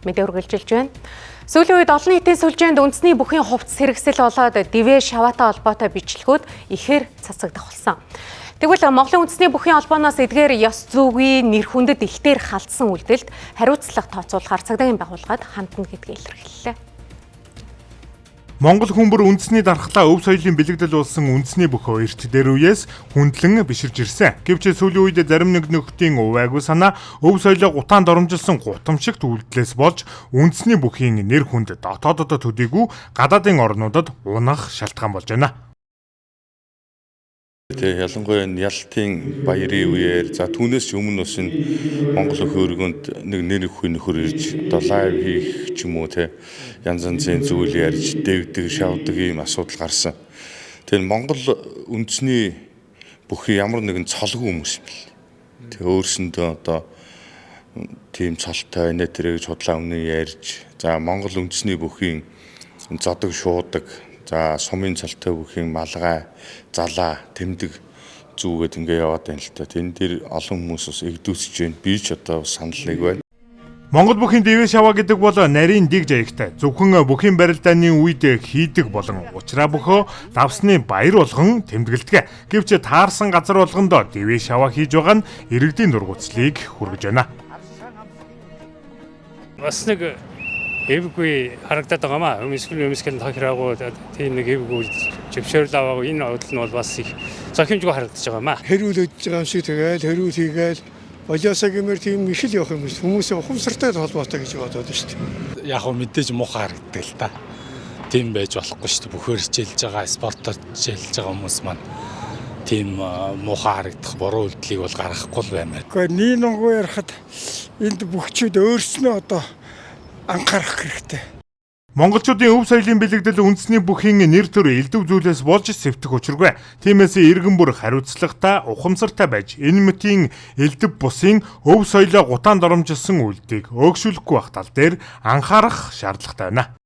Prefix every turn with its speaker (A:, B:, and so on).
A: Мэдээ үргэлжилж байна. Сүүлийн үед олон нийтийн сүлжээнд үндэсний бүхий хувцас хэрэгсэл болоод Дивэ Шаваатай холбоотой бичлэгүүд ихээр цацагдах болсон. Тэгвэл Монголын үндэсний бүхий холбооноос эдгээр ёс зүйн нэр хүндэд илтээр халдсан үйлдэлд хариуцлага тооцоолохоор цагдаагийн байгууллагад хандна гэдгийг илэрхийллээ.
B: Монгол хүнбэр үндэсний дархлаа өв соёлын бэлэгдэл болсон үндэсний бүхий эрт дээр үеэс хүндлэн биширж ирсэн. Гэвч сүүлийн үед зарим нэг нөхдийн увайгүй санаа өв соёлоо гутаанд оромжилсан гутамшигт үйлдэлээс болж үндэсний бүхийн нэр хүнд дотооддоо төдийгүй гадаадын орнуудад унах шалтгаан болж байна.
C: Тэгээ ялангуяа ялтын баярын үеэр за түүнээс өмнө бас энэ Монгол хөргөнд нэг нэр хүнд нөхөр ирж одоо лайв хийх ч юм уу те янз янзын зүйл ярьж дэвдэг шавдаг ийм асуудал гарсан. Тэгээ Монгол үндэсний бүхий ямар нэгэн цолгүй хүмүүс юм бэл. Тэгээ өөрсөндөө одоо тийм цолтой нэтэрэг худлаа өмнө ярьж за Монгол үндэсний бүхийн зодог шуудаг за сумын цалтай бүхийн малгай, залаа, тэмдэг зүүгээд ингээ яваад байна л та. Тэн дээр олон хүмүүс бас игдүүсэж байна. Би ч одоо саналыг байна.
B: Монгол бүхийн Дивэ Шаваа гэдэг бол нарийн дэг жаягтай. Зөвхөн бүхийн барилдааны үед хийдэг болон учраа бөхөө давсны баяр болгон тэмдэглэдэг. Гэвч таарсан газар болгонд Дивэ Шаваа хийж байгаа нь иргэдийн дургуцлыг хүргэж байна.
D: Бас нэг эвгүй харагдаад байгаамаа. Өмсгөл тохироогүй тийм нэг эвгүй жившэрл аваагүй энэ бодол нь бол бас их зохимжгүй харагдаж байгаамаа.
E: Хэрүүлж байгаа юм шиг тэгэл хэрүүл хийгээл болоосаа гэмээр тийм ишил явах юм биш. Хүмүүсээ ухамсартай холбоотой гэж бодоод шүү дээ.
F: Яг хөө мэдээж муухай харагддаг л та. Тийм байж болохгүй шүү дээ. Бүхээр хичээлж байгаа, спортоор хичээлж байгаа хүмүүс маань тийм муухай харагдах буруу үйлдэлийг бол гаргахгүй л баймаар.
E: Гэхдээ нин онгоо ярахад энд бүхчүүд өөрснөө одоо анхаарах хэрэгтэй.
B: Монголчуудын өв соёлын бэлэгдэл үндэсний бүхийн нэр төр элдв зүйлээс болж сэвтэх учиргүй. Тиймээс иргэн бүр хариуцлагатай, ухамсартай байж энэ мэтийн элдв бусын өв соёлоо гутаанд оромжилсан үйлдэлийг өөгшүүлэхгүй байх тал дээр анхаарах шаардлагатай байна.